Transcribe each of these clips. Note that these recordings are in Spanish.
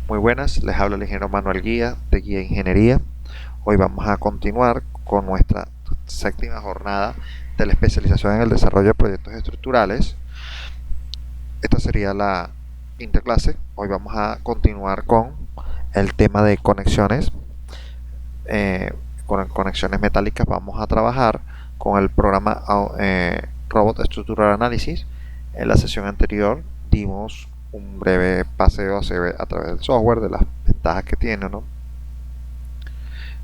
Muy buenas, les habla el ingeniero Manuel Guía de Guía Ingeniería. Hoy vamos a continuar con nuestra séptima jornada de la especialización en el desarrollo de proyectos estructurales. Esta sería la quinta clase. Hoy vamos a continuar con el tema de conexiones. Con conexiones metálicas vamos a trabajar con el programa Robot Structural Analysis. En la sesión anterior dimos un breve paseo a través del software, de las ventajas que tiene, ¿no?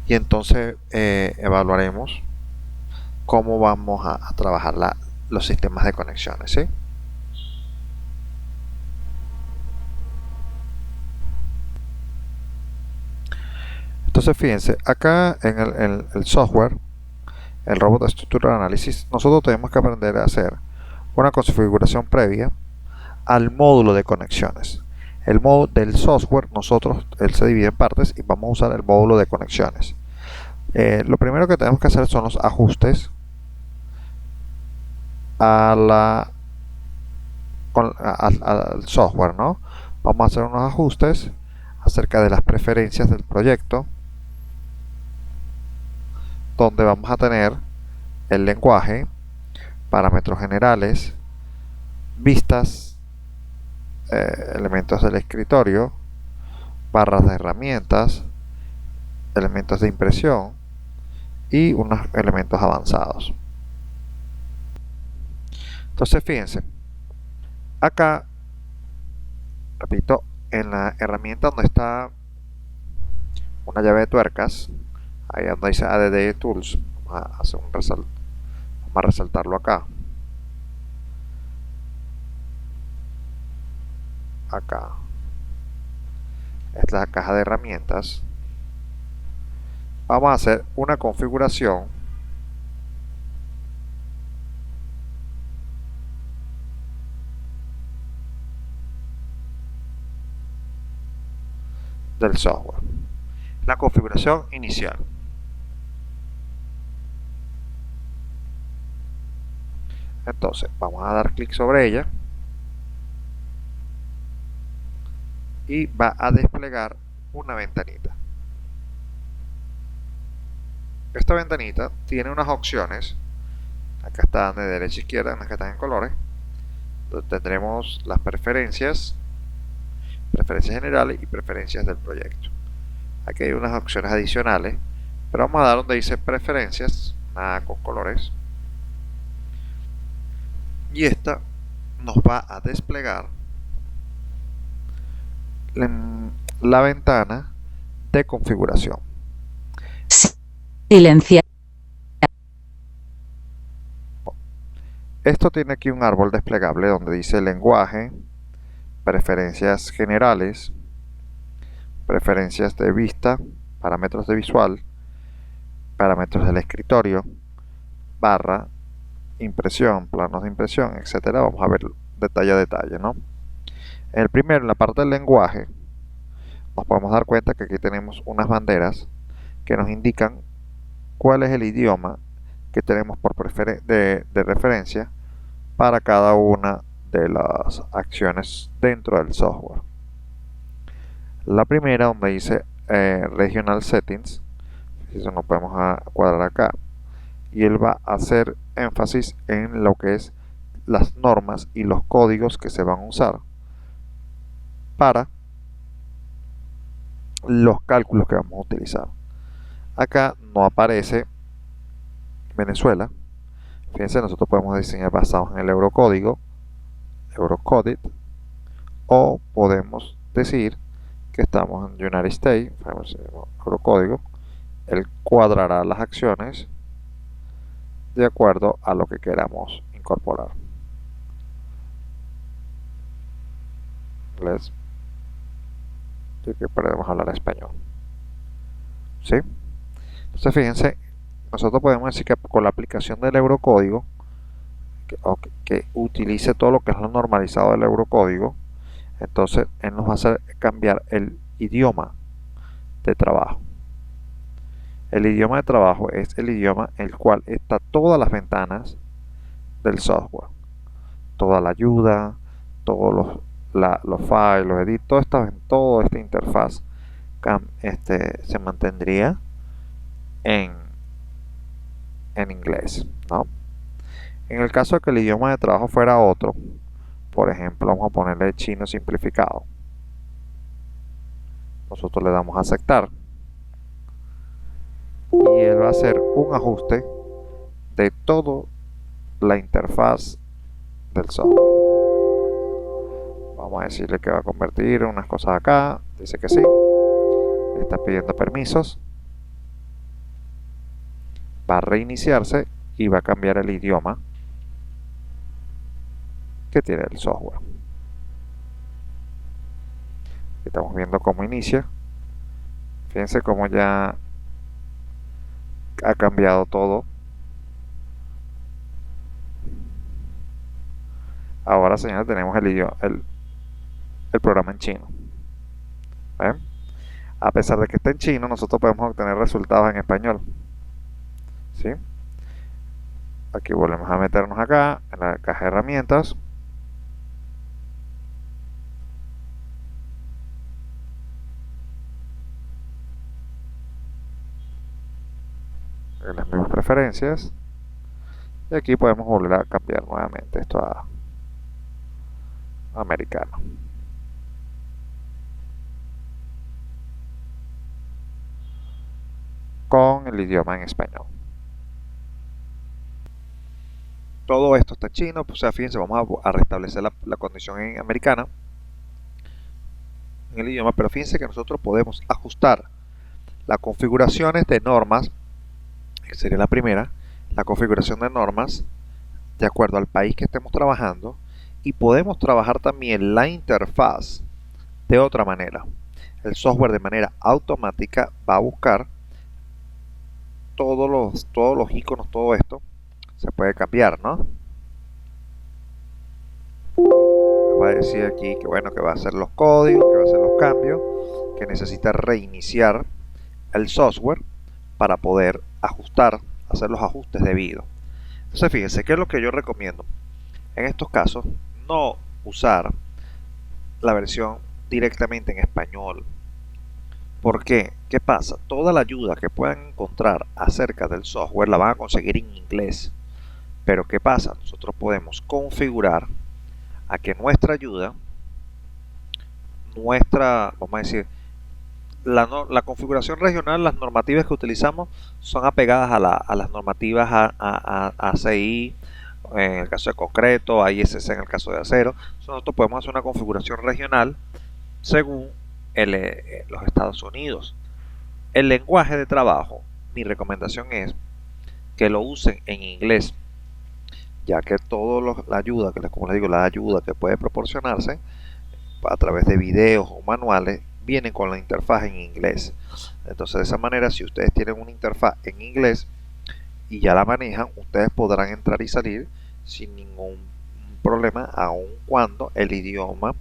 Y entonces evaluaremos cómo vamos a trabajar los sistemas de conexiones, ¿sí? Entonces fíjense, acá en el software, el Robot Structural Analysis, nosotros tenemos que aprender a hacer una configuración previa al módulo de conexiones. El módulo del software, él se divide en partes y vamos a usar el módulo de conexiones. Lo primero que tenemos que hacer son los ajustes al software, ¿no? Vamos a hacer unos ajustes acerca de las preferencias del proyecto, donde vamos a tener el lenguaje, parámetros generales, vistas, elementos del escritorio, barras de herramientas, elementos de impresión y unos elementos avanzados. Entonces fíjense, acá, repito, en la herramienta donde está una llave de tuercas, ahí donde dice ADD Tools, vamos a resaltarlo acá. Acá es la caja de herramientas. Vamos a hacer una configuración del software, la configuración inicial. Entonces vamos a dar clic sobre ella y va a desplegar una ventanita. Esta ventanita tiene unas opciones, acá están de derecha a izquierda, en las que están en colores, donde tendremos las preferencias generales y preferencias del proyecto. Aquí hay unas opciones adicionales, pero vamos a dar donde dice preferencias, nada con colores, y esta nos va a desplegar la ventana de configuración. Silenciar. Esto tiene aquí un árbol desplegable donde dice lenguaje, preferencias generales, preferencias de vista, parámetros de visual, parámetros del escritorio, barra, impresión, planos de impresión, etcétera. Vamos a ver detalle a detalle, ¿no? En la parte del lenguaje, nos podemos dar cuenta que aquí tenemos unas banderas que nos indican cuál es el idioma que tenemos de referencia para cada una de las acciones dentro del software. La primera, donde dice Regional Settings, eso no podemos cuadrar acá, y él va a hacer énfasis en lo que es las normas y los códigos que se van a usar para los cálculos que vamos a utilizar. Acá no aparece Venezuela. Fíjense, nosotros podemos diseñar basados en el eurocódigo, Eurocoded, o podemos decir que estamos en United States, eurocódigo. Él cuadrará las acciones de acuerdo a lo que queramos incorporar. Que podemos hablar español, ¿sí? Entonces fíjense, nosotros podemos decir que con la aplicación del eurocódigo, que utilice todo lo que es lo normalizado del eurocódigo, entonces él nos va a hacer cambiar el idioma de trabajo. El idioma de trabajo es el idioma en el cual están todas las ventanas del software, toda la ayuda, todos los files, los edits, todo esta interfaz se mantendría en, en inglés, ¿no? En el caso de que el idioma de trabajo fuera otro, por ejemplo, vamos a ponerle chino simplificado. Nosotros le damos a aceptar y él va a hacer un ajuste de toda la interfaz del software. Vamos a decirle que va a convertir unas cosas acá, dice que sí, está pidiendo permisos, va a reiniciarse y va a cambiar el idioma que tiene el software. Estamos viendo cómo inicia. Fíjense cómo ya ha cambiado todo. Ahora, señores, tenemos el programa en chino. ¿Ven? A pesar de que está en chino, nosotros podemos obtener resultados en español. ¿Sí? Aquí volvemos a meternos acá en la caja de herramientas. En las mismas preferencias. Y aquí podemos volver a cambiar nuevamente esto a americano. Con el idioma en español. Todo esto está en chino, pues, o sea, fíjense, vamos a restablecer la condición en americana en el idioma, pero fíjense que nosotros podemos ajustar las configuraciones de normas, que sería la primera, la configuración de normas de acuerdo al país que estemos trabajando, y podemos trabajar también la interfaz de otra manera. El software de manera automática va a buscar todos los iconos, todo esto se puede cambiar, ¿no? Va a decir aquí que bueno, que va a hacer los códigos, que va a hacer los cambios, que necesita reiniciar el software para poder ajustar, hacer los ajustes debidos. Entonces fíjense, ¿qué es lo que yo recomiendo? En estos casos, no usar la versión directamente en español. ¿Por qué? ¿Qué pasa? Toda la ayuda que puedan encontrar acerca del software la van a conseguir en inglés. Pero ¿qué pasa? Nosotros podemos configurar a que nuestra ayuda, vamos a decir, la configuración regional, las normativas que utilizamos son apegadas a las normativas ACI en el caso de concreto, AISC en el caso de acero. Nosotros podemos hacer una configuración regional según los Estados Unidos. El lenguaje de trabajo, mi recomendación es que lo usen en inglés, ya que toda la ayuda, como les digo, la ayuda que puede proporcionarse a través de videos o manuales vienen con la interfaz en inglés. Entonces de esa manera, si ustedes tienen una interfaz en inglés y ya la manejan, ustedes podrán entrar y salir sin ningún problema, aun cuando el idioma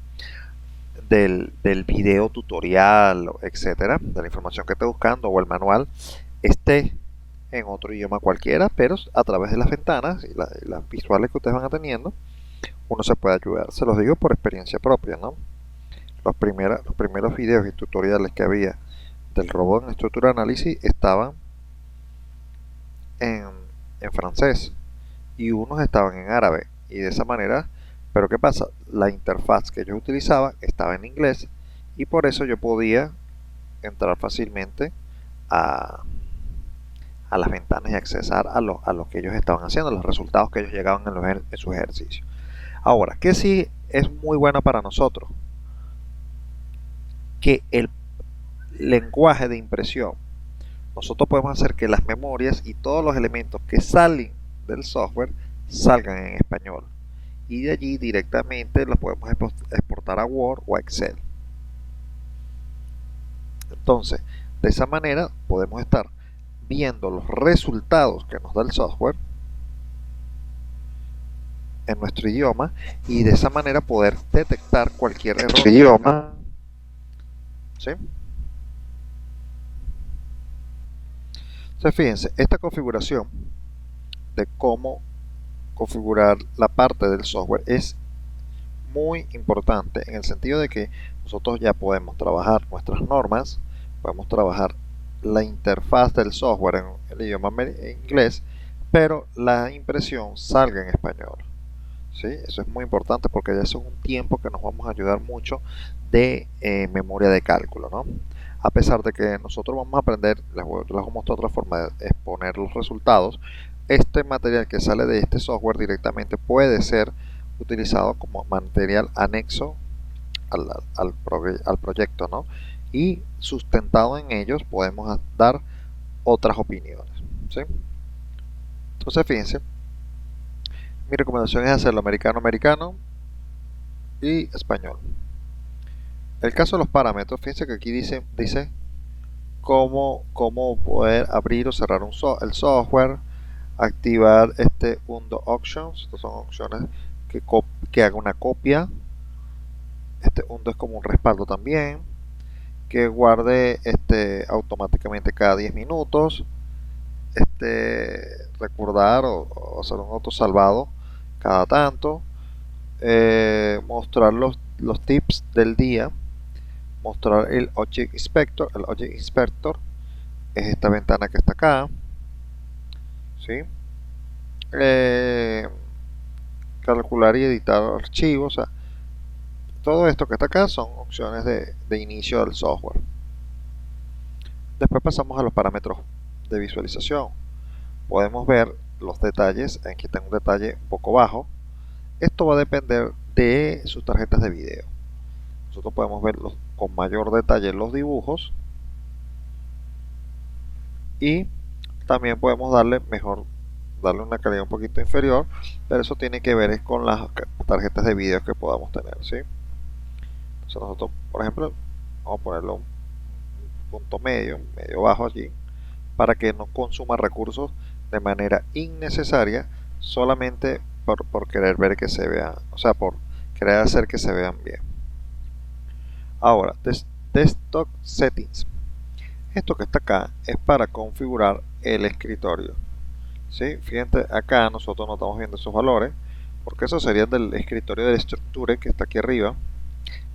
del video tutorial, etcétera, de la información que esté buscando o el manual esté en otro idioma cualquiera, pero a través de las ventanas y las visuales que ustedes van teniendo, uno se puede ayudar. Se los digo por experiencia propia, ¿no? Los primeros videos y tutoriales que había del robot en estructura de análisis estaban en francés y unos estaban en árabe, y de esa manera, pero ¿qué pasa? La interfaz que yo utilizaba estaba en inglés y por eso yo podía entrar fácilmente a las ventanas y accesar a lo que ellos estaban haciendo, los resultados que ellos llegaban en sus ejercicios. Ahora, ¿qué sí es muy bueno para nosotros? Que el lenguaje de impresión, nosotros podemos hacer que las memorias y todos los elementos que salen del software salgan en español, y de allí directamente los podemos exportar a Word o a Excel. Entonces, de esa manera podemos estar viendo los resultados que nos da el software en nuestro idioma, y de esa manera poder detectar cualquier error idioma. ¿Sí? Entonces fíjense, esta configuración de cómo configurar la parte del software es muy importante en el sentido de que nosotros ya podemos trabajar nuestras normas, podemos trabajar la interfaz del software en el idioma inglés, pero la impresión salga en español. ¿Sí? Eso es muy importante porque ya eso es un tiempo que nos vamos a ayudar mucho de memoria de cálculo, ¿no? A pesar de que nosotros vamos a aprender, les voy a mostrar otra forma de exponer los resultados, este material que sale de este software directamente puede ser utilizado como material anexo al proyecto, ¿no? Y sustentado en ellos podemos dar otras opiniones, ¿sí? Entonces fíjense, mi recomendación es hacerlo americano y español. El caso de los parámetros, fíjense que aquí dice cómo poder abrir o cerrar el software, activar undo options, estas son opciones que haga una copia, undo es como un respaldo también, que guarde automáticamente cada 10 minutos, recordar o hacer un autosalvado cada tanto, mostrar los tips del día, mostrar el Object Inspector. El Object Inspector es esta ventana que está acá, ¿sí? Calcular y editar archivos, o sea, todo esto que está acá son opciones de inicio del software. Después pasamos a los parámetros de visualización. Podemos ver los detalles. Aquí tengo un detalle un poco bajo. Esto va a depender de sus tarjetas de video. Nosotros podemos ver con mayor detalle los dibujos y también podemos darle una calidad un poquito inferior, pero eso tiene que ver con las tarjetas de video que podamos tener, ¿sí? Entonces nosotros, por ejemplo, vamos a ponerlo un punto medio bajo allí, para que no consuma recursos de manera innecesaria, solamente por querer ver que se vean, o sea, por querer hacer que se vean bien. Ahora, Desktop Settings. Esto que está acá es para configurar el escritorio. ¿Sí? Fíjense, acá nosotros no estamos viendo esos valores, porque eso sería del escritorio de la estructura que está aquí arriba,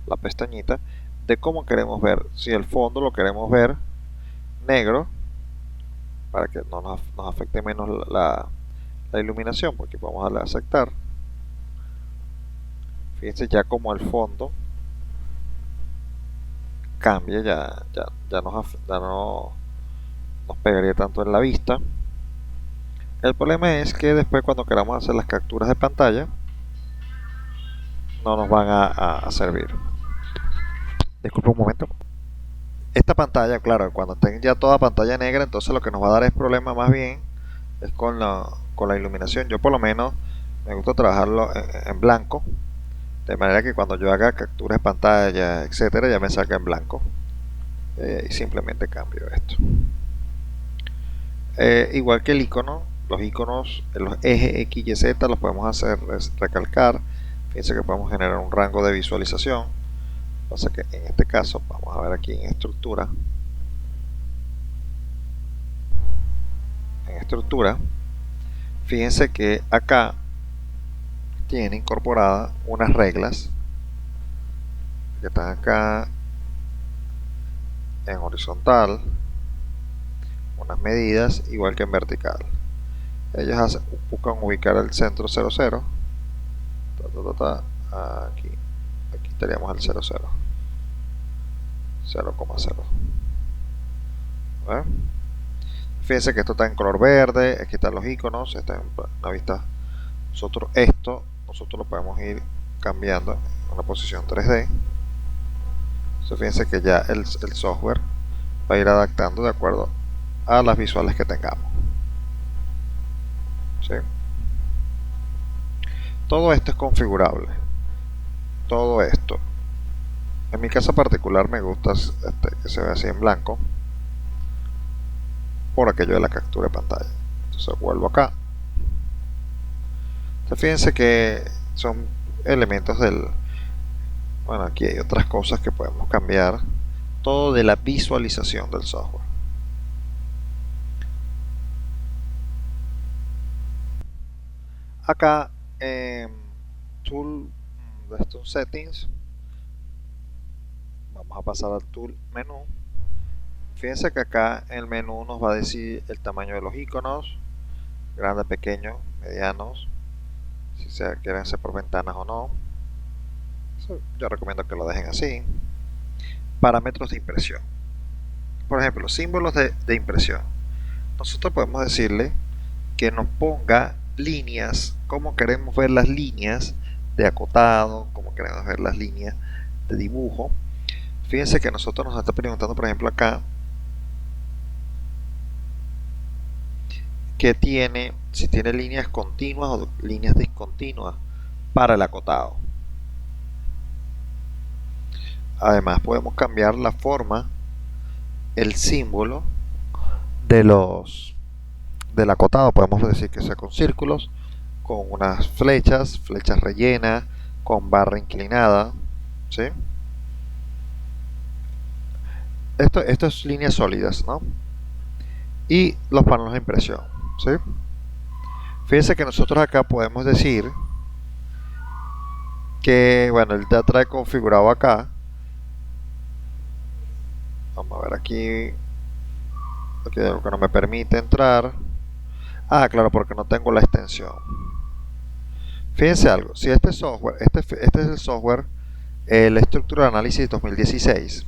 la pestañita, de cómo queremos ver. Si el fondo lo queremos ver negro, para que no nos afecte menos la iluminación, porque vamos a darle a aceptar. Fíjense ya como el fondo cambia, ya no nos pegaría tanto en la vista. El problema es que después cuando queramos hacer las capturas de pantalla no nos van a servir. Disculpe un momento. Esta pantalla, claro, cuando estén ya toda pantalla negra, entonces lo que nos va a dar es problema más bien es con la iluminación. Yo por lo menos me gusta trabajarlo en blanco, de manera que cuando yo haga capturas de pantalla, etcétera, ya me salga en blanco. Y simplemente cambio esto. Igual que el icono, los iconos, los ejes X y Z los podemos hacer recalcar. Fíjense que podemos generar un rango de visualización. Pasa que en este caso, vamos a ver aquí en estructura. En estructura, fíjense que acá tiene incorporadas unas reglas que están acá en horizontal, unas medidas igual que en vertical. Ellas buscan ubicar el centro 00, aquí estaríamos el 00, 0,0. Fíjense que esto está en color verde, aquí están los iconos, está en una vista. Nosotros lo podemos ir cambiando en una posición 3D. Entonces fíjense que ya el software va a ir adaptando de acuerdo a las visuales que tengamos. ¿Sí? Todo esto es configurable. Todo esto. En mi caso particular me gusta que se vea así en blanco, por aquello de la captura de pantalla. Entonces vuelvo acá. Entonces fíjense que son elementos bueno, aquí hay otras cosas que podemos cambiar. Todo de la visualización del software. Acá en Tool Desktop Settings, vamos a pasar al Tool Menú. Fíjense que acá en el menú nos va a decir el tamaño de los iconos, grande, pequeño, medianos, si se quieren hacer por ventanas o no. Yo recomiendo que lo dejen así. Parámetros de impresión. Por ejemplo, símbolos de impresión. Nosotros podemos decirle que nos ponga líneas, cómo queremos ver las líneas de acotado, cómo queremos ver las líneas de dibujo. Fíjense que nosotros nos está preguntando, por ejemplo, acá, que tiene, si tiene líneas continuas o líneas discontinuas para el acotado. Además podemos cambiar la forma, el símbolo del acotado. Podemos decir que sea con círculos, con unas flechas rellenas, con barra inclinada, ¿sí? Esto es líneas sólidas, ¿no? Y los paneles de impresión, ¿sí? Fíjense que nosotros acá podemos decir que, bueno, él ya trae configurado acá. Vamos a ver aquí. Aquí hay algo que no me permite entrar. Ah, claro, porque no tengo la extensión. Fíjense algo, si este software, este es el software, la estructura de análisis 2016.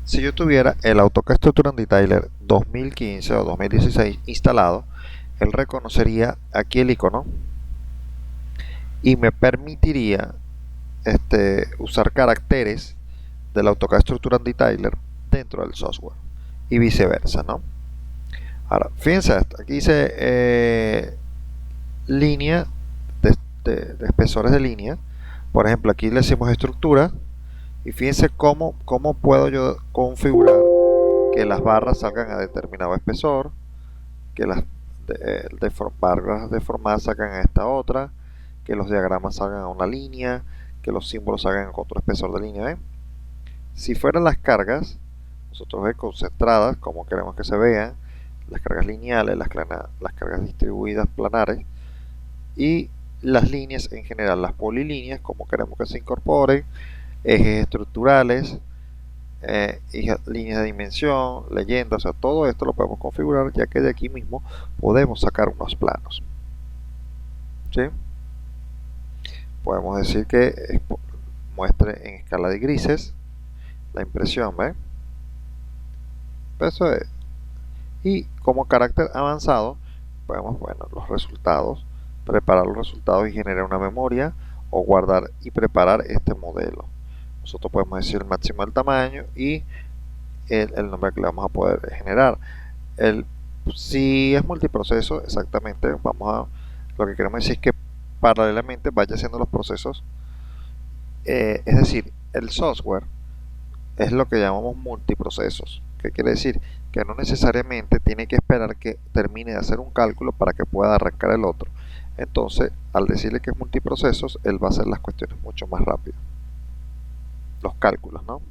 Si yo tuviera el AutoCAD Structure and Detailer 2015 o 2016 instalado, él reconocería aquí el icono y me permitiría usar caracteres del AutoCAD Structure and Detailer dentro del software y viceversa, ¿no? Ahora, fíjense esto, aquí dice línea de espesores de línea. Por ejemplo, aquí le decimos estructura y fíjense cómo puedo yo configurar que las barras salgan a determinado espesor, que las barras deformadas salgan a esta otra, que los diagramas salgan a una línea, que los símbolos salgan a otro espesor de línea. ¿Ven? Si fueran las cargas, nosotros vemos concentradas, como queremos que se vean, las cargas lineales, las cargas distribuidas planares, y las líneas en general, las polilíneas, como queremos que se incorporen, ejes estructurales, líneas de dimensión, leyendas, o sea, todo esto lo podemos configurar, ya que de aquí mismo podemos sacar unos planos. ¿Sí? Podemos decir que muestre en escala de grises la impresión, ¿ve? Eso es. Y como carácter avanzado, podemos, bueno, los resultados, preparar los resultados y generar una memoria o guardar y preparar este modelo. Nosotros podemos decir el máximo del tamaño y el nombre que le vamos a poder generar. Si es multiproceso, exactamente, lo que queremos decir es que paralelamente vaya haciendo los procesos. Es decir, el software es lo que llamamos multiprocesos. ¿Qué quiere decir? Que no necesariamente tiene que esperar que termine de hacer un cálculo para que pueda arrancar el otro. Entonces, al decirle que es multiprocesos, él va a hacer las cuestiones mucho más rápido. Los cálculos, ¿no?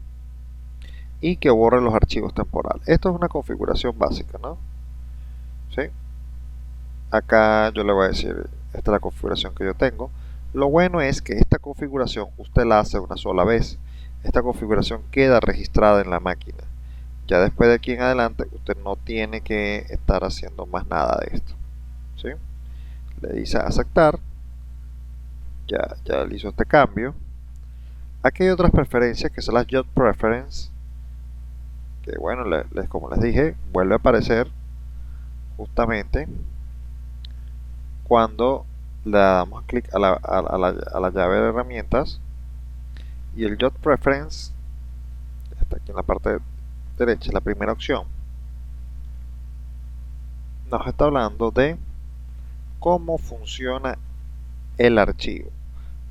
Y que borre los archivos temporales. Esto es una configuración básica, ¿no? ¿Sí? Acá yo le voy a decir, esta es la configuración que yo tengo. Lo bueno es que esta configuración usted la hace una sola vez. Esta configuración queda registrada en la máquina. Ya después de aquí en adelante usted no tiene que estar haciendo más nada de esto. ¿Sí? Le dice aceptar. Ya le hizo este cambio. Aquí hay otras preferencias que son las Job Preference, que bueno, como les dije, vuelve a aparecer justamente cuando le damos clic a la llave de herramientas, y el Job Preference está aquí en la parte derecha, la primera opción. Nos está hablando de cómo funciona el archivo,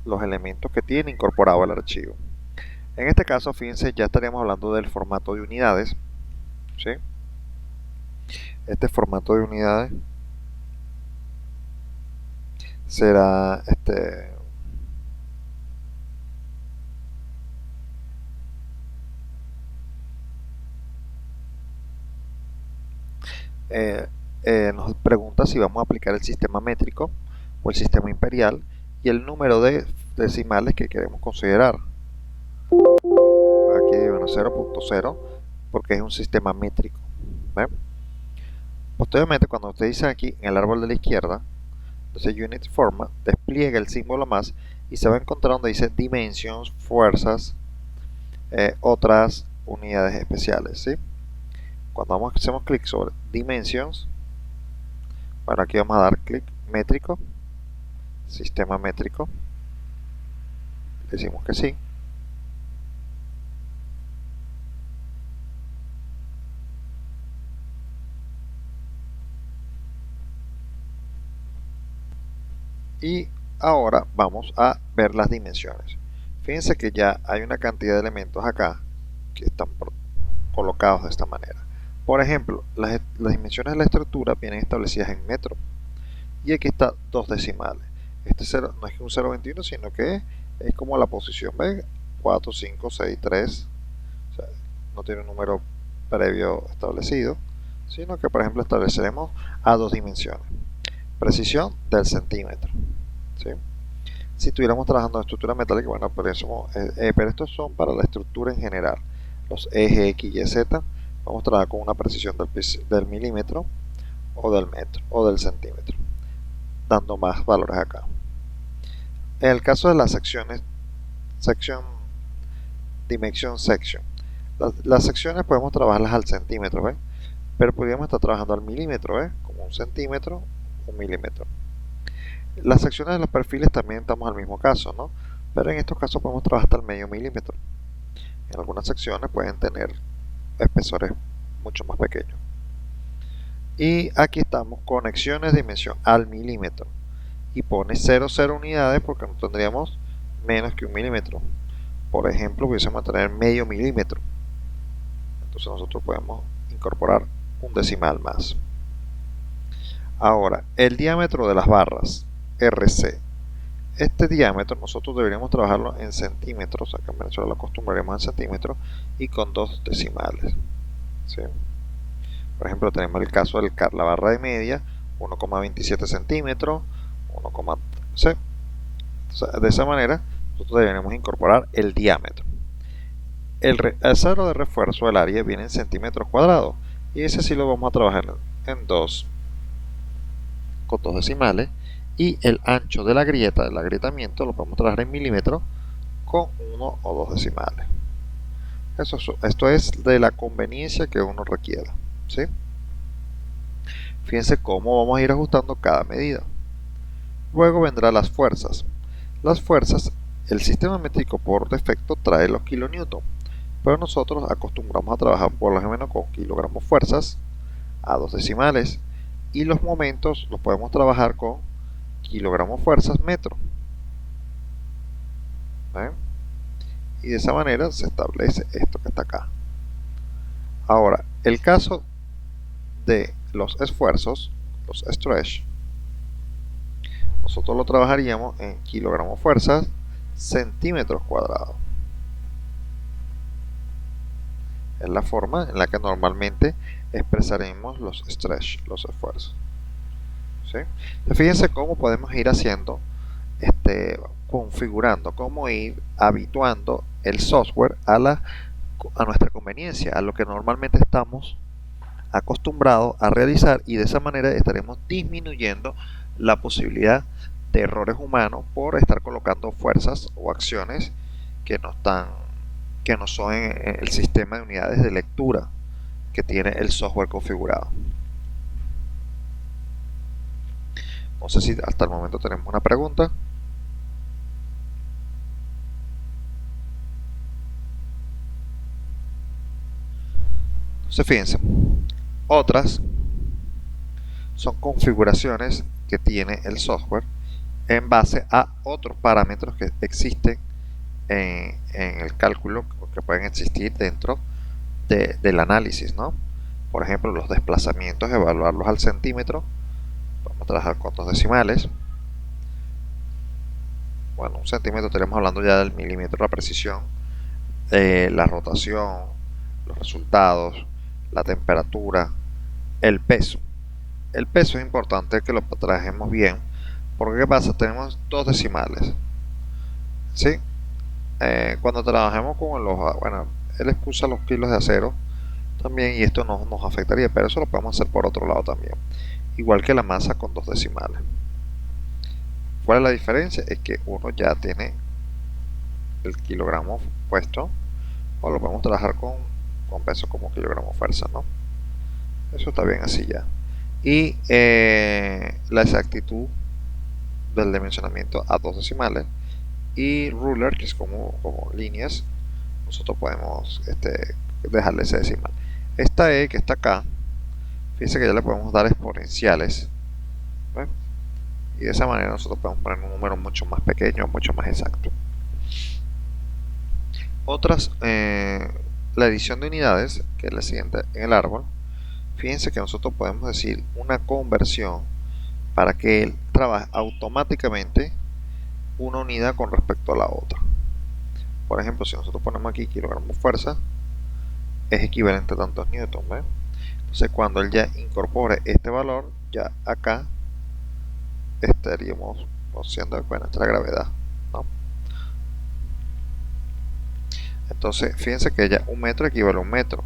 los elementos que tiene incorporado el archivo. En este caso, fíjense, ya estaríamos hablando del formato de unidades. ¿Sí? Este formato de unidades será nos pregunta si vamos a aplicar el sistema métrico o el sistema imperial, y el número de decimales que queremos considerar. Aquí, bueno, 0.0 porque es un sistema métrico. ¿Ven? Posteriormente, cuando usted dice aquí en el árbol de la izquierda, entonces unit forma, despliega el símbolo más y se va a encontrar donde dice dimensions, fuerzas, otras unidades especiales, ¿sí? Cuando hacemos clic sobre dimensions, bueno, aquí vamos a dar clic métrico, sistema métrico, decimos que sí. Y ahora vamos a ver las dimensiones. Fíjense que ya hay una cantidad de elementos acá que están colocados de esta manera. Por ejemplo, las dimensiones de la estructura vienen establecidas en metro. Y aquí está dos decimales. Este 0 no es que un 0.21, sino que es como la posición, ¿ven? 4, 5, 6, 3. O sea, no tiene un número previo establecido, sino que por ejemplo estableceremos a dos dimensiones. Precisión del centímetro, ¿sí? Si estuviéramos trabajando en estructura metálica, bueno, pero estos son para la estructura en general. Los ejes X, Y, Z, vamos a trabajar con una precisión del milímetro o del metro o del centímetro, dando más valores acá. En el caso de las secciones, dimension section, las secciones podemos trabajarlas al centímetro, ¿ves? Pero podríamos estar trabajando al milímetro, ¿ves? Como un centímetro, un milímetro. Las secciones de los perfiles también estamos al mismo caso, ¿no? Pero en estos casos podemos trabajar hasta el medio milímetro. En algunas secciones pueden tener espesores mucho más pequeños. Y aquí estamos, conexiones de dimensión al milímetro. Y pone 0,0 unidades porque no tendríamos menos que un milímetro. Por ejemplo, pudiésemos tener medio milímetro. Entonces nosotros podemos incorporar un decimal más. Ahora, el diámetro de las barras, RC. Este diámetro nosotros deberíamos trabajarlo en centímetros. Acá en Venezuela lo acostumbraremos en centímetros y con dos decimales, ¿sí? Por ejemplo, tenemos el caso de la barra de media, 1,27 centímetros, 1,6. De esa manera, nosotros deberíamos incorporar el diámetro. El cero de refuerzo del área viene en centímetros cuadrados y ese sí lo vamos a trabajar en con dos decimales, y el ancho de la grieta, del agrietamiento, lo podemos trabajar en milímetros con uno o dos decimales. Esto es de la conveniencia que uno requiera, ¿sí? Fíjense cómo vamos a ir ajustando cada medida. Luego vendrán las fuerzas. Las fuerzas, el sistema métrico por defecto trae los kilonewton, pero nosotros acostumbramos a trabajar por lo menos con kilogramos fuerzas a dos decimales, y los momentos los podemos trabajar con kilogramos fuerzas metro. ¿Ven? Y de esa manera se establece esto que está acá. Ahora, el caso de los esfuerzos, los stretch, nosotros lo trabajaríamos en kilogramos fuerzas centímetros cuadrados. Es la forma en la que normalmente expresaremos los stretch, los esfuerzos, ¿sí? Fíjense cómo podemos ir haciendo, configurando, cómo ir habituando el software a nuestra conveniencia, a lo que normalmente estamos acostumbrados a realizar, y de esa manera estaremos disminuyendo la posibilidad de errores humanos por estar colocando fuerzas o acciones que no son en el sistema de unidades de lectura que tiene el software configurado. No sé si hasta el momento tenemos una pregunta. Entonces fíjense, otras son configuraciones que tiene el software en base a otros parámetros que existen en el cálculo, que pueden existir dentro del análisis, ¿no? Por ejemplo, los desplazamientos, evaluarlos al centímetro. Vamos a trabajar con dos decimales. Bueno, un centímetro estaríamos hablando ya del milímetro, la precisión, la rotación, los resultados, la temperatura, el peso. El peso es importante que lo trabajemos bien, porque ¿qué pasa? Tenemos dos decimales. ¿sí? Cuando trabajemos con los, bueno, él expulsa los kilos de acero también y esto no nos afectaría, pero eso lo podemos hacer por otro lado también. Igual que la masa con 2 decimales. ¿Cuál es la diferencia? Es que uno ya tiene el kilogramo puesto, o lo podemos trabajar con peso como kilogramo fuerza, ¿no? Eso está bien así ya. Y la exactitud del dimensionamiento a 2 decimales y ruler, que es como líneas, nosotros podemos dejarle ese decimal. Esta E que está acá, fíjense que ya le podemos dar exponenciales, ¿ven? Y de esa manera nosotros podemos poner un número mucho más pequeño, mucho más exacto. Otras, la edición de unidades, que es la siguiente en el árbol. Fíjense que nosotros podemos decir una conversión para que él trabaje automáticamente una unidad con respecto a la otra. Por ejemplo, si nosotros ponemos aquí kilogramos fuerza, es equivalente a tantos newtons, ¿ven? Entonces cuando él ya incorpore este valor, ya acá estaríamos haciendo, bueno, esta es la gravedad, ¿no? Entonces fíjense que ya un metro equivale a un metro,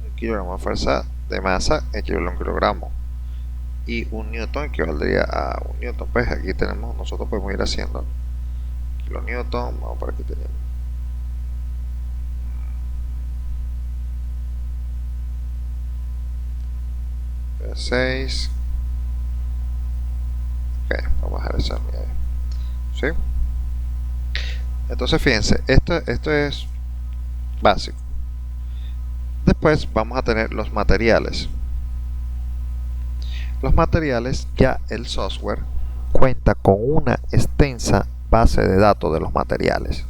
un kilogramo de fuerza de masa equivale a un kilogramo y un newton equivaldría a un newton. Pues aquí tenemos, nosotros podemos ir haciendo kilonewton, vamos por aquí tenemos 6. Ok, vamos a dejar esa unidad, ¿sí? Entonces fíjense, esto es básico. Después vamos a tener los materiales. Los materiales, ya el software cuenta con una extensa base de datos de los materiales.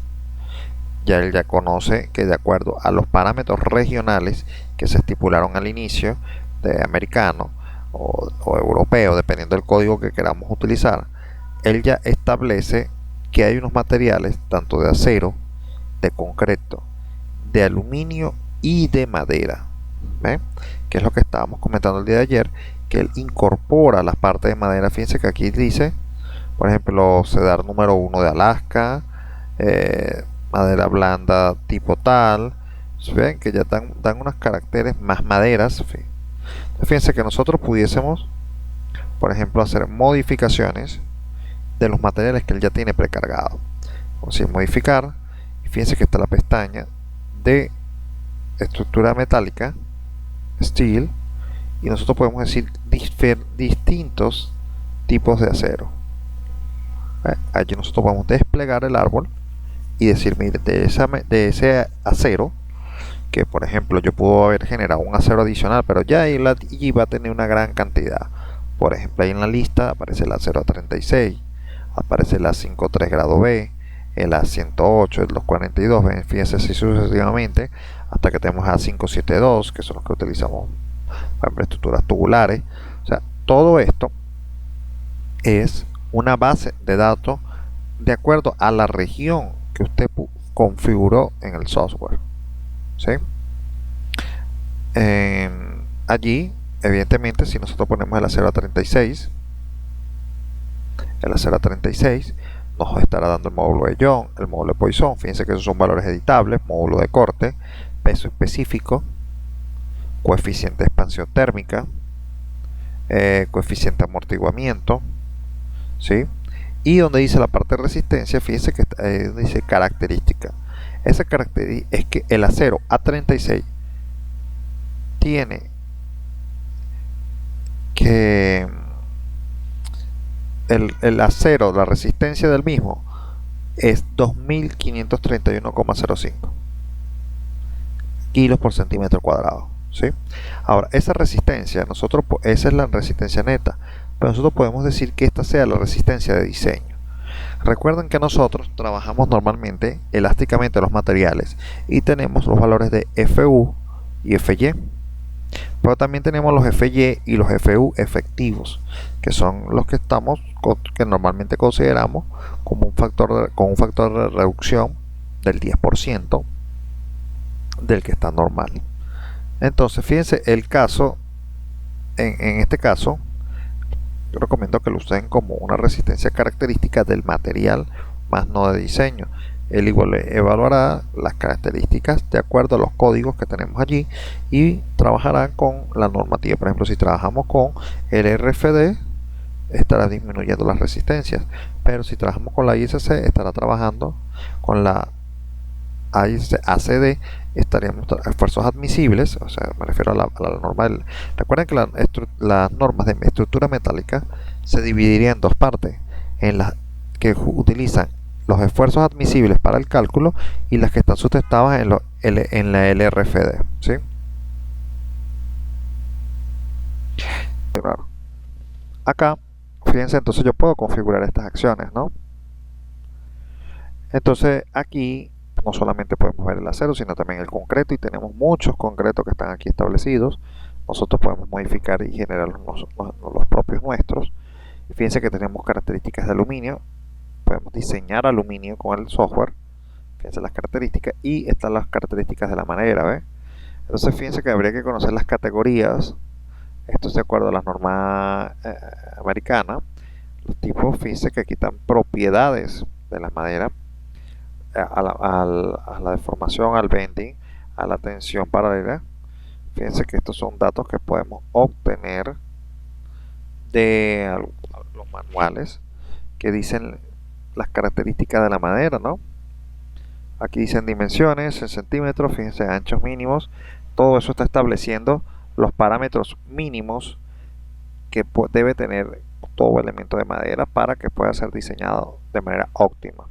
Ya él ya conoce que de acuerdo a los parámetros regionales que se estipularon al inicio, de americano o europeo, dependiendo del código que queramos utilizar, él ya establece que hay unos materiales tanto de acero, de concreto, de aluminio y de madera, ¿ve? Que es lo que estábamos comentando el día de ayer, que él incorpora las partes de madera. Fíjense que aquí dice, por ejemplo, cedar número 1 de Alaska, madera blanda tipo tal. Ven que ya dan unos caracteres más maderas. Fíjense que nosotros pudiésemos, por ejemplo, hacer modificaciones de los materiales que él ya tiene precargado. Vamos a decir modificar, y fíjense que está la pestaña de estructura metálica, steel, y nosotros podemos decir distintos tipos de acero. Allí nosotros podemos desplegar el árbol y decir, mire, de ese acero, que por ejemplo yo puedo haber generado un acero adicional, pero ya ahí va a tener una gran cantidad. Por ejemplo, ahí en la lista aparece el acero A36, aparece el A53 grado B, el A108, el 242, fíjense así sucesivamente, hasta que tenemos A572, que son los que utilizamos para estructuras tubulares. O sea, todo esto es una base de datos de acuerdo a la región que usted configuró en el software, ¿sí? Allí, evidentemente, si nosotros ponemos el acero A36, nos estará dando el módulo de Young, el módulo de Poisson. Fíjense que esos son valores editables, módulo de corte, peso específico, coeficiente de expansión térmica, coeficiente de amortiguamiento, ¿sí? Y donde dice la parte de resistencia, fíjense que dice característica. Esa característica es que el acero A36 tiene que el acero, la resistencia del mismo es 2531,05 kilos por centímetro cuadrado, ¿sí? Ahora, esa resistencia, esa es la resistencia neta, pero nosotros podemos decir que esta sea la resistencia de diseño. Recuerden que nosotros trabajamos normalmente elásticamente los materiales y tenemos los valores de FU y FY, pero también tenemos los FY y los FU efectivos, que son los que normalmente consideramos como con un factor de reducción del 10% del que está normal. Entonces fíjense el caso, en este caso yo recomiendo que lo usen como una resistencia característica del material más no de diseño. Él igual evaluará las características de acuerdo a los códigos que tenemos allí y trabajará con la normativa. Por ejemplo, si trabajamos con el RFD, estará disminuyendo las resistencias, pero si trabajamos con la ISC, estará trabajando con la ACD, estaríamos esfuerzos admisibles, o sea, me refiero a la norma recuerden que las normas de estructura metálica se dividirían en dos partes, en las que utilizan los esfuerzos admisibles para el cálculo y las que están sustentadas en la LRFD, ¿sí? Claro. Acá, fíjense, entonces yo puedo configurar estas acciones, ¿no? Entonces aquí no solamente podemos ver el acero, sino también el concreto, y tenemos muchos concretos que están aquí establecidos. Nosotros podemos modificar y generar los propios nuestros. Y fíjense que tenemos características de aluminio, podemos diseñar aluminio con el software, fíjense las características, y están las características de la madera, ¿ves? Entonces fíjense que habría que conocer las categorías, esto es de acuerdo a las normas americanas, los tipos, fíjense que aquí están propiedades de la madera, a la deformación, al bending, a la tensión paralela. Fíjense que estos son datos que podemos obtener de los manuales que dicen las características de la madera, ¿no? Aquí dicen dimensiones en centímetros, fíjense, anchos mínimos, todo eso está estableciendo los parámetros mínimos que debe tener todo elemento de madera para que pueda ser diseñado de manera óptima,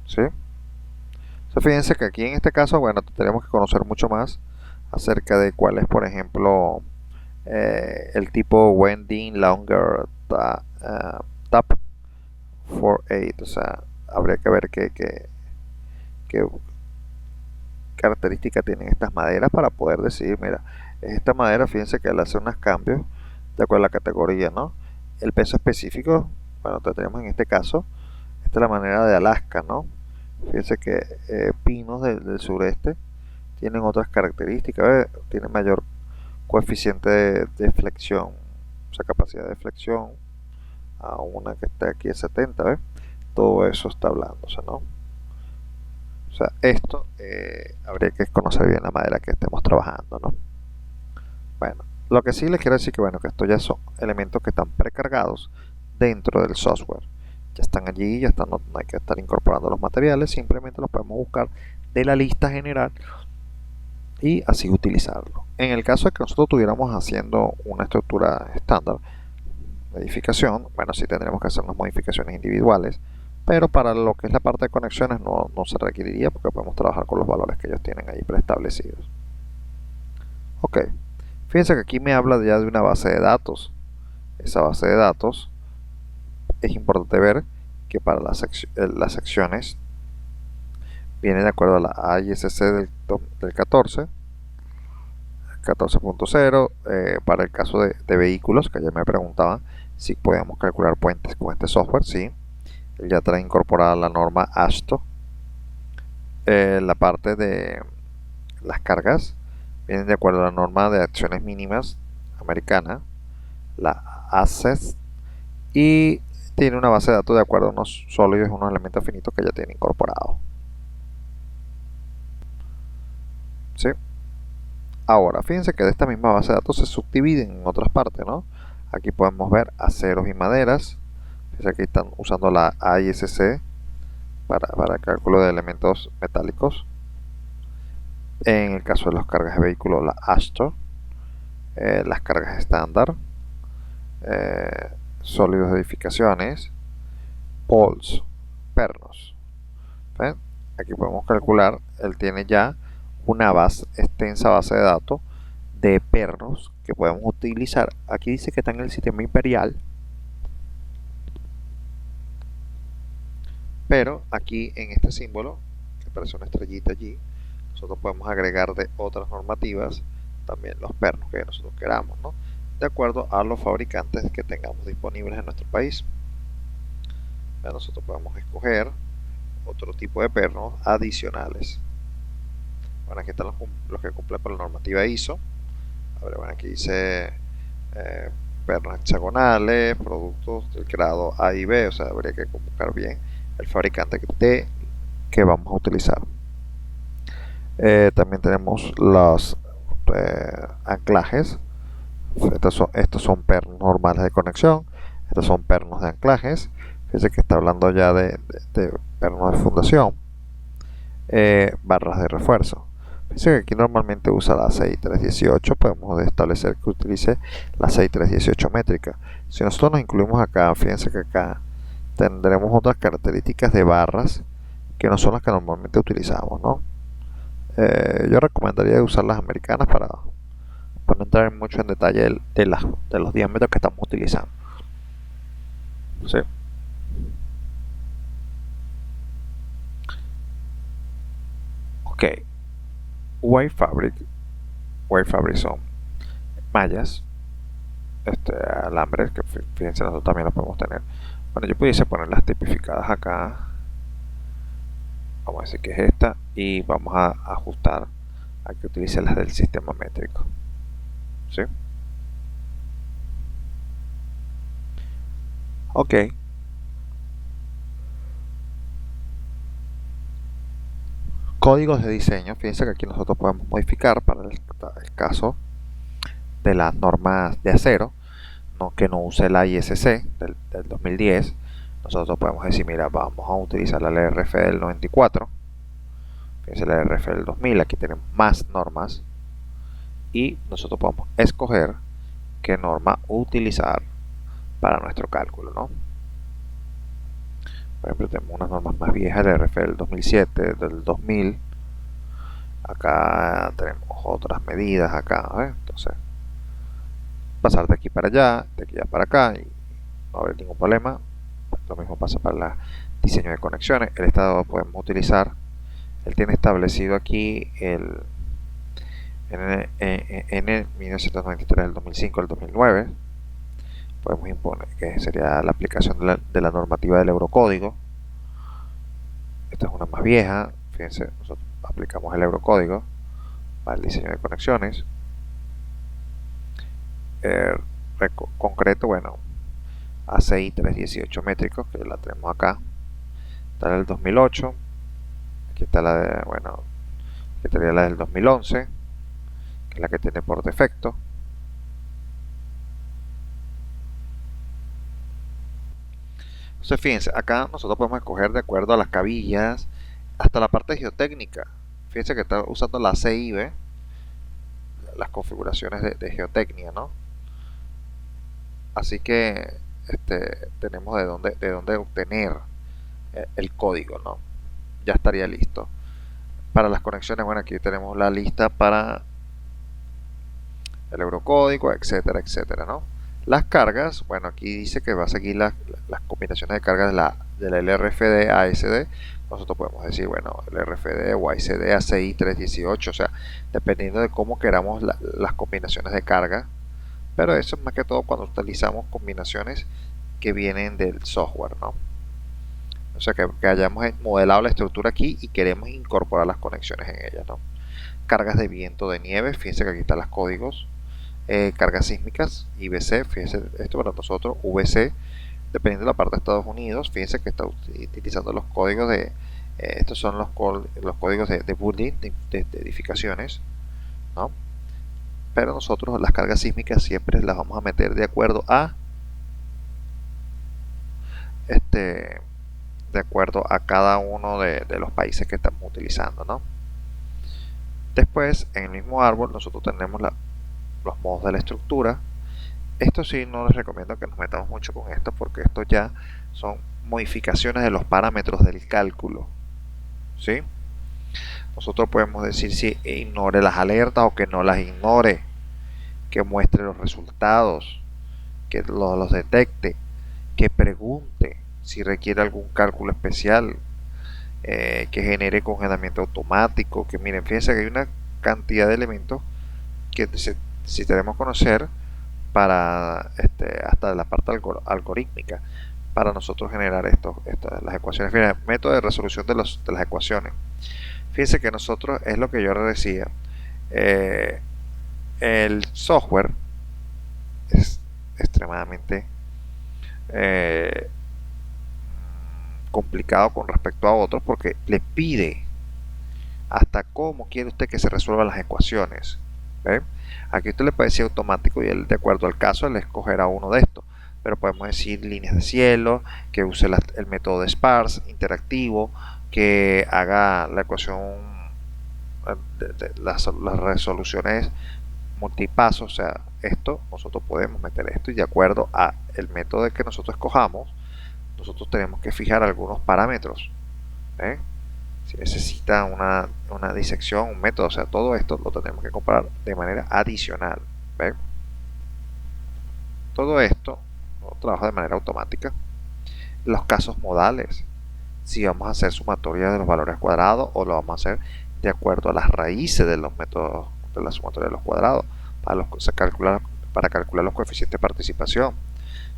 ¿sí? Entonces, fíjense que aquí en este caso, bueno, tenemos que conocer mucho más acerca de cuál es, por ejemplo, el tipo Wending Longer Tap 48, o sea, habría que ver qué características tienen estas maderas para poder decidir, mira, esta madera, fíjense que le hace unos cambios de acuerdo a la categoría, ¿no? El peso específico, bueno, tenemos en este caso, esta es la manera de Alaska, ¿no? Fíjense que pinos del sureste tienen otras características, ¿ves? Tienen mayor coeficiente de flexión, o sea, capacidad de flexión, a una que está aquí a 70, ¿ves? Todo eso está hablándose, ¿no? O sea, esto habría que conocer bien la madera que estemos trabajando, ¿no? Bueno, lo que sí les quiero decir que, bueno, que estos ya son elementos que están precargados dentro del software. Ya están allí, ya están, no hay que estar incorporando los materiales, simplemente los podemos buscar de la lista general y así utilizarlo. En el caso de que nosotros estuviéramos haciendo una estructura estándar de edificación, bueno, sí tendremos que hacer unas modificaciones individuales, pero para lo que es la parte de conexiones no se requeriría porque podemos trabajar con los valores que ellos tienen ahí preestablecidos. Ok, fíjense que aquí me habla ya de una base de datos. Esa base de datos es importante ver que para las secciones viene de acuerdo a la AISC del 14, 14.0, para el caso de vehículos, que ayer me preguntaban si podíamos calcular puentes con este software, sí. Él ya trae incorporada la norma ASTO. La parte de las cargas vienen de acuerdo a la norma de acciones mínimas americana, la ACES, y tiene una base de datos de acuerdo a unos sólidos y unos elementos finitos que ya tiene incorporado. ¿Sí? Ahora, fíjense que de esta misma base de datos se subdividen en otras partes, ¿no? Aquí podemos ver aceros y maderas. Fíjense que están usando la AISC para el cálculo de elementos metálicos. En el caso de las cargas de vehículos, la ASTO. Las cargas estándar. Sólidos de edificaciones. Poles, pernos. ¿Ven? Aquí podemos calcular, él tiene ya una extensa base de datos de pernos que podemos utilizar. Aquí dice que está en el sistema imperial, pero aquí en este símbolo que aparece una estrellita allí, nosotros podemos agregar de otras normativas también los pernos que nosotros queramos, ¿no? De acuerdo a los fabricantes que tengamos disponibles en nuestro país. Nosotros podemos escoger otro tipo de pernos adicionales. Bueno, aquí están los que cumplen con la normativa ISO. A ver, bueno, aquí dice pernos hexagonales, productos del grado A y B, o sea, habría que buscar bien el fabricante que vamos a utilizar. También tenemos los anclajes. Estos son pernos normales de conexión, estos son pernos de anclajes. Fíjense que está hablando ya de pernos de fundación. Barras de refuerzo. Fíjense que aquí normalmente usa la 6318, podemos establecer que utilice la 6318 métrica. Si nosotros nos incluimos acá, fíjense que acá tendremos otras características de barras que no son las que normalmente utilizamos, ¿no? Yo recomendaría usar las americanas para no entrar mucho en detalle de los diámetros que estamos utilizando. ¿Sí? Ok, White Fabric son mallas, alambres que fíjense nosotros también los podemos tener. Bueno, yo pudiese ponerlas tipificadas acá, vamos a decir que es esta, y vamos a ajustar a que utilice las del sistema métrico. ¿Sí? Ok. Códigos de diseño, fíjense que aquí nosotros podemos modificar para el caso de las normas de acero, que no use la ISC del 2010. Nosotros podemos decir, mira, vamos a utilizar la LRF del 94, fíjense la LRF del 2000, aquí tenemos más normas y nosotros podemos escoger qué norma utilizar para nuestro cálculo, ¿no? Por ejemplo, tenemos unas normas más viejas, la LRF del 2007, del 2000. Acá tenemos otras medidas acá, entonces pasar de aquí para allá, de aquí para acá y no haber ningún problema. Lo mismo pasa para el diseño de conexiones. El estado podemos utilizar, él tiene establecido aquí en el 1993, el 2005, el 2009. Podemos imponer que sería la aplicación de la normativa del Eurocódigo. Esta es una más vieja, fíjense, nosotros aplicamos el Eurocódigo para el diseño de conexiones. Concreto, bueno, ACI 318 métricos, que la tenemos acá. Está la del 2008, aquí está la de, bueno, que estaría la del 2011, que es la que tiene por defecto. Entonces fíjense, acá nosotros podemos escoger de acuerdo a las cabillas, hasta la parte geotécnica. Fíjense que está usando la CIB, las configuraciones de geotecnia, ¿no? Así que tenemos de dónde obtener el código, ¿no? Ya estaría listo. Para las conexiones, bueno, aquí tenemos la lista para el eurocódigo, etcétera, etcétera, ¿no? Las cargas, bueno, aquí dice que va a seguir las combinaciones de cargas de la LRFD a ASD. Nosotros podemos decir, bueno, LRFD o ASD ACI 318, o sea, dependiendo de cómo queramos las combinaciones de carga. Pero eso es más que todo cuando utilizamos combinaciones que vienen del software, ¿no? O sea, que hayamos modelado la estructura aquí y queremos incorporar las conexiones en ella, ¿no? Cargas de viento, de nieve, fíjense que aquí están los códigos. Cargas sísmicas, IBC, fíjense, esto para nosotros, VC, dependiendo de la parte de Estados Unidos, fíjense que está utilizando los códigos estos son los códigos de building, de edificaciones, ¿no? Pero nosotros las cargas sísmicas siempre las vamos a meter de acuerdo a de acuerdo a cada uno de los países que estamos utilizando, ¿no? Después, en el mismo árbol, nosotros tenemos los modos de la estructura. Esto sí no les recomiendo que nos metamos mucho con esto porque esto ya son modificaciones de los parámetros del cálculo, ¿sí? Nosotros podemos decir si ignore las alertas o que no las ignore, que muestre los resultados, que los detecte, que pregunte si requiere algún cálculo especial, que genere congelamiento automático, que miren, fíjense que hay una cantidad de elementos que necesitaremos conocer para hasta la parte algorítmica para nosotros generar las ecuaciones. Fíjense, método de resolución de las ecuaciones. Fíjense que nosotros, es lo que yo decía, el software extremadamente eh, complicado con respecto a otros, porque le pide hasta cómo quiere usted que se resuelvan las ecuaciones. ¿Ve? Aquí usted le puede decir automático y él, de acuerdo al caso, él escogerá uno de estos. Pero podemos decir líneas de cielo, que use el método de sparse, interactivo, que haga la ecuación las resoluciones multipasos. O sea, esto nosotros podemos meter esto y de acuerdo a el método que nosotros escojamos, nosotros tenemos que fijar algunos parámetros. ¿Eh? Si necesita una disección, un método, o sea, todo esto lo tenemos que comparar de manera adicional. ¿Ven? Todo esto lo trabaja de manera automática. Los casos modales, si vamos a hacer sumatoria de los valores cuadrados o lo vamos a hacer de acuerdo a las raíces de los métodos de la sumatoria de los cuadrados para calcular los coeficientes de participación.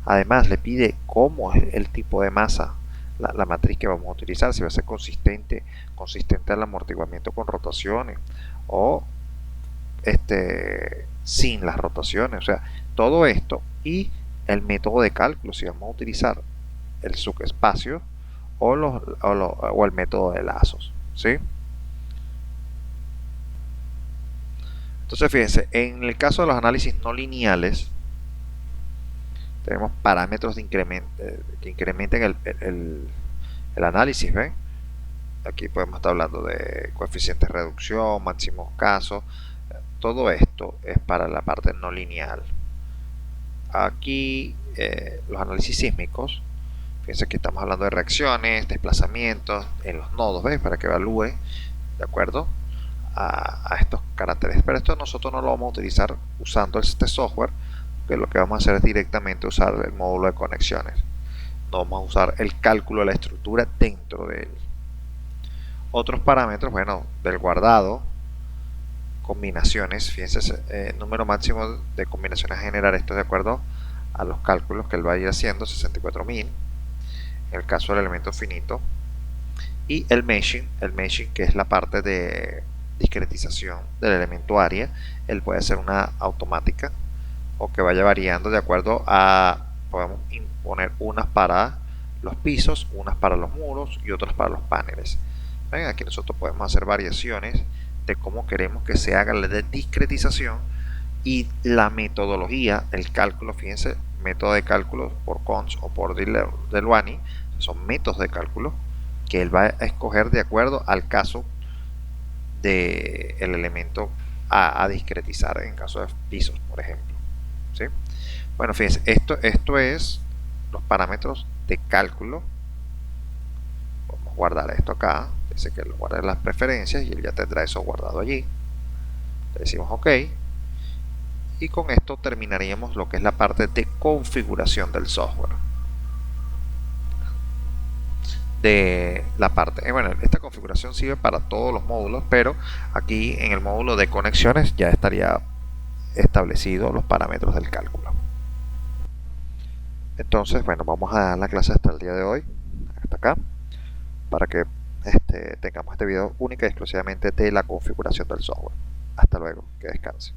Además, le pide cómo es el tipo de masa, la matriz que vamos a utilizar, si va a ser consistente al amortiguamiento con rotaciones o sin las rotaciones. O sea, todo esto y el método de cálculo, si vamos a utilizar el subespacio o el método de lazos. ¿Sí? Entonces, fíjense, en el caso de los análisis no lineales, tenemos parámetros que incrementen el análisis. ¿Ven? Aquí podemos estar hablando de coeficientes de reducción, máximos casos. Todo esto es para la parte no lineal. Aquí los análisis sísmicos, fíjense que estamos hablando de reacciones, desplazamientos en los nodos, ¿ves? Para que evalúe de acuerdo a estos caracteres. Pero esto nosotros no lo vamos a utilizar usando este software, que lo que vamos a hacer es directamente usar el módulo de conexiones. No vamos a usar el cálculo de la estructura dentro de él. Otros parámetros, bueno, del guardado, combinaciones, fíjense, número máximo de combinaciones a generar, esto de acuerdo a los cálculos que él va a ir haciendo, 64.000, en el caso del elemento finito. Y el meshing que es la parte de discretización del elemento área, él puede hacer una automática o que vaya variando de acuerdo a, podemos imponer unas para los pisos, unas para los muros y otras para los paneles. ¿Ven? Aquí nosotros podemos hacer variaciones de cómo queremos que se haga la discretización y la metodología, el cálculo. Fíjense, método de cálculo por Cons o por Deluani, son métodos de cálculo que él va a escoger de acuerdo al caso del elemento a discretizar en caso de pisos, por ejemplo. ¿Sí? Bueno, fíjense, esto es los parámetros de cálculo. Vamos a guardar esto acá. Dice que lo guarde en las preferencias y él ya tendrá eso guardado allí. Le decimos OK. Y con esto terminaríamos lo que es la parte de configuración del software. De la parte, bueno, esta configuración sirve para todos los módulos, pero aquí en el módulo de conexiones ya estaría establecido los parámetros del cálculo. Entonces, bueno, vamos a dar la clase hasta el día de hoy, hasta acá, para que tengamos este video única y exclusivamente de la configuración del software. Hasta luego, que descanse.